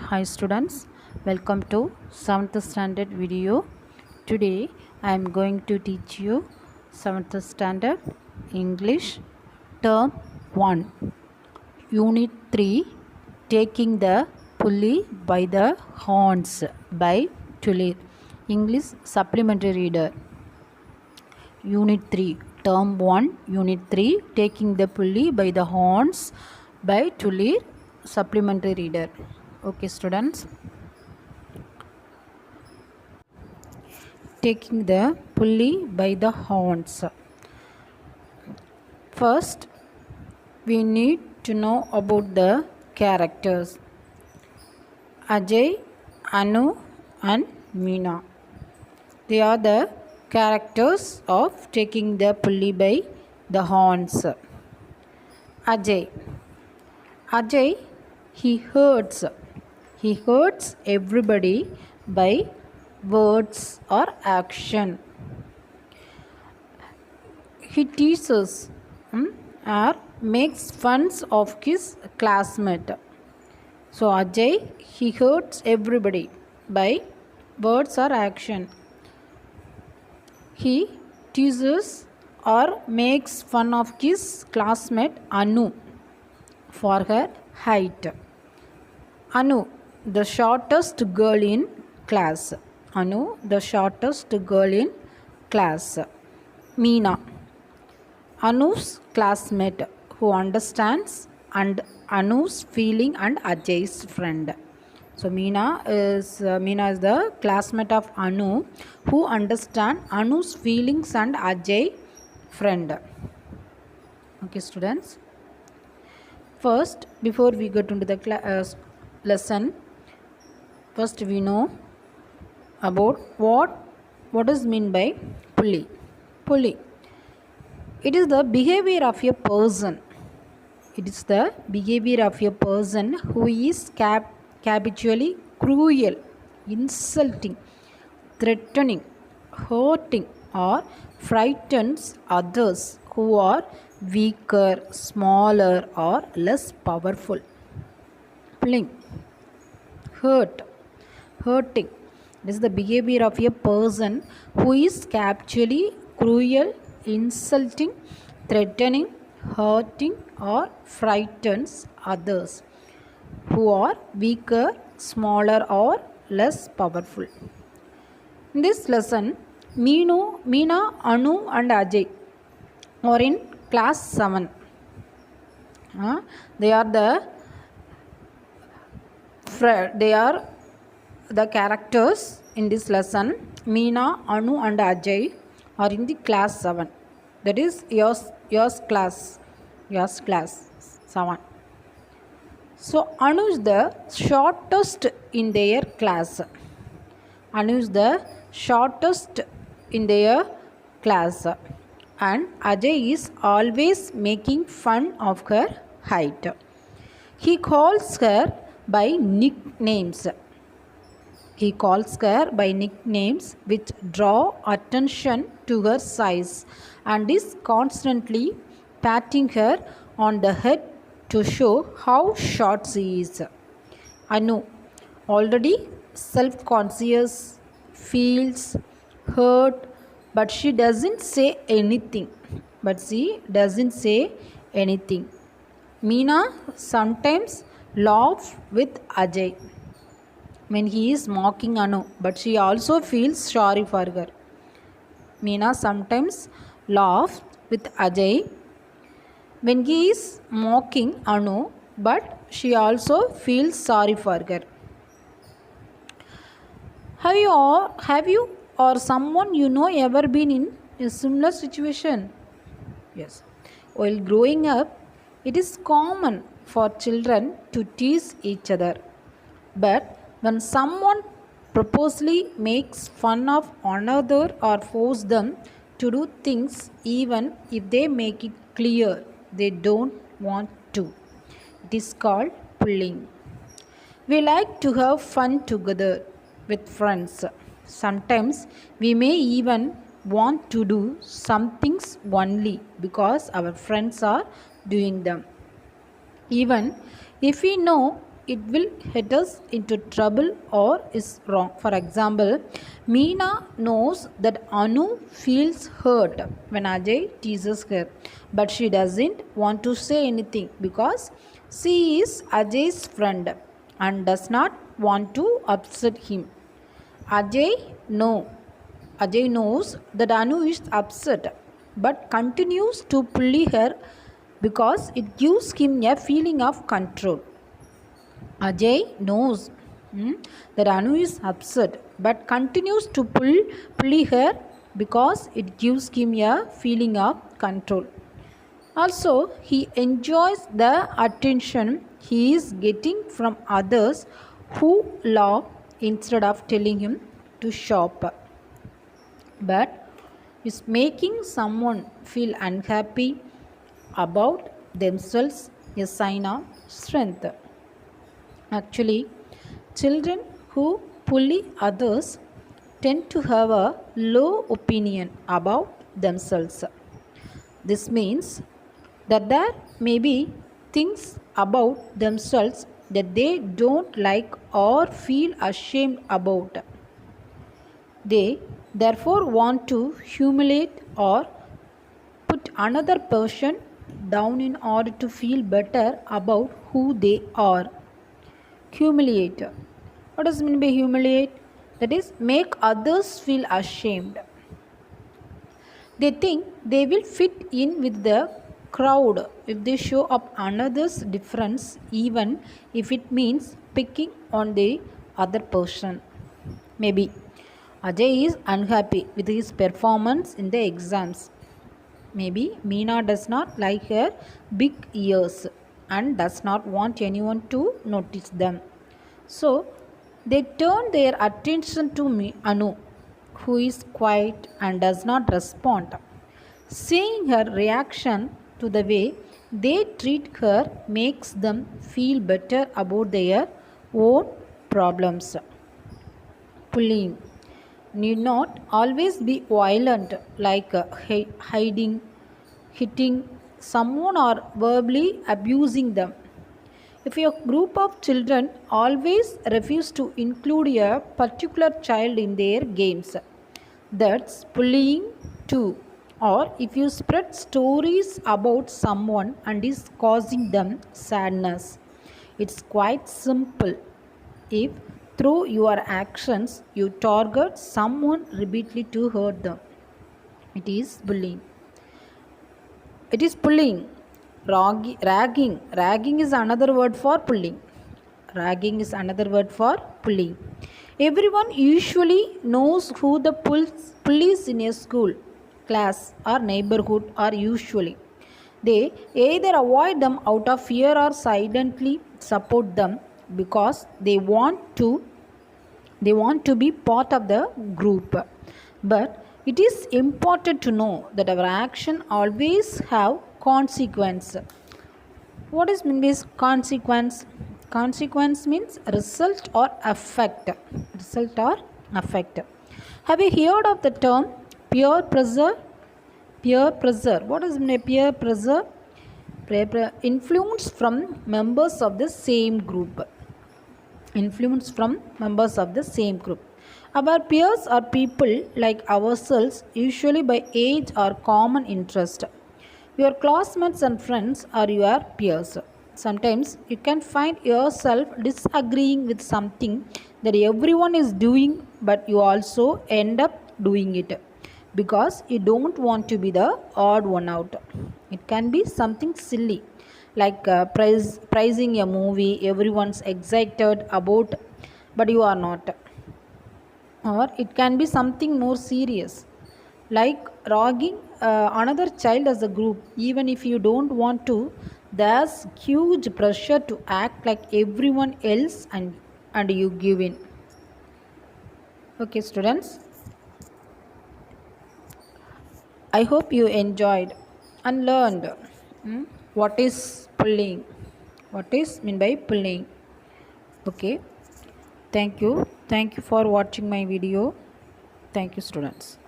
Hi students, welcome to 7th standard video. Today I am going to teach you 7th standard English term 1 unit 3 taking the pulley by the horns by Tully. English supplementary reader. Unit 3 term 1 unit 3 taking the pulley by the horns by Tully. Supplementary reader. Okay students, taking the pulley by the horns. First we need to know about the characters Ajay, Anu and Meena. They are the characters of taking the pulley by the horns. Ajay, he hurts everybody by words or action. He teases or makes fun of his classmate. So Ajay, he hurts everybody by words or action. He teases or makes fun of his classmate Anu for her height. Anu, the shortest girl in class. Anu, the shortest girl in class. Meena, Anu's classmate who understands and Anu's feeling and Ajay's friend. So Meena is the classmate of Anu who understand Anu's feelings and Ajay friend. Okay students. First, before we get into the lesson, first we know about what is meant by pulley. Pulley, it is the behavior of a person. It is the behavior of a person who is habitually cruel, insulting, threatening, hurting or frightens others who are weaker, smaller or less powerful. Pulling, hurting. This is the behavior of a person who is habitually cruel, insulting, threatening, hurting or frightens others who are weaker, smaller or less powerful. In this lesson, Meena, Anu and Ajay are in class 7. They are the characters in this lesson. Meena, Anu and Ajay are in the class 7. That is yours class 7. So Anu is the shortest in their class. Anu is the shortest in their class. And Ajay is always making fun of her height. He calls her by nicknames. Which draw attention to her size and is constantly patting her on the head to show how short she is. Anu, already self-conscious, feels hurt, but she doesn't say anything. Meena sometimes laughs with Ajay when he is mocking Anu, but she also feels sorry for her. Meena sometimes laughs with Ajay when he is mocking Anu, but she also feels sorry for her. Have you or someone you know ever been in a similar situation? Yes. While growing up, it is common for children to tease each other. But when someone purposely makes fun of another or force them to do things even if they make it clear they don't want to, it is called pulling. We like to have fun together with friends. Sometimes we may even want to do some things only because our friends are doing them. Even if we know it will hit us into trouble or is wrong. For example, Meena knows that Anu feels hurt when Ajay teases her, but she doesn't want to say anything because she is Ajay's friend and does not want to upset him. Ajay no. Ajay knows that Anu is upset but continues to bully her because it gives him a feeling of control. Ajay knows that Anu is upset but continues to bully her because it gives him a feeling of control. Also, he enjoys the attention he is getting from others who laugh instead of telling him to shop. But is making someone feel unhappy about themselves a sign of strength? Actually, children who bully others tend to have a low opinion about themselves. This means that there may be things about themselves that they don't like or feel ashamed about. They therefore want to humiliate or put another person down in order to feel better about who they are. Humiliate. What does it mean by humiliate? That is, make others feel ashamed. They think they will fit in with the crowd if they show up another's difference, even if it means picking on the other person. Maybe Ajay is unhappy with his performance in the exams. Maybe Meena does not like her big ears and does not want anyone to notice them. So they turn their attention to Anu, who is quiet and does not respond. Seeing her reaction to the way they treat her makes them feel better about their own problems. Bullying need not always be violent, like hiding, hitting someone, or verbally abusing them. If a group of children always refuse to include a particular child in their games, that's bullying too. Or if you spread stories about someone and is causing them sadness, it's quite simple. If through your actions you target someone repeatedly to hurt them, it is bullying. It is pulling. Ragging. Ragging is another word for pulling. Ragging is another word for pulling. Everyone usually knows who the police in a school, class, or neighborhood are usually. They either avoid them out of fear or silently support them because they want to be part of the group. But it is important to know that our action always have consequence. What is mean by consequence? Consequence means result or effect. Result or effect. Have you heard of the term peer pressure? Peer pressure. What is mean by peer pressure? Influence from members of the same group. Influence from members of the same group. Our peers are people like ourselves, usually by age or common interest. Your classmates and friends are your peers. Sometimes you can find yourself disagreeing with something that everyone is doing, but you also end up doing it because you don't want to be the odd one out. It can be something silly like pricing a movie everyone's excited about, but you are not. Or it can be something more serious like ragging another child as a group. Even if you don't want to, there's huge pressure to act like everyone else and you give in. Okay, students, I hope you enjoyed and learned what is pulling, what is mean by pulling. Okay, thank you for watching my video. Thank you, students.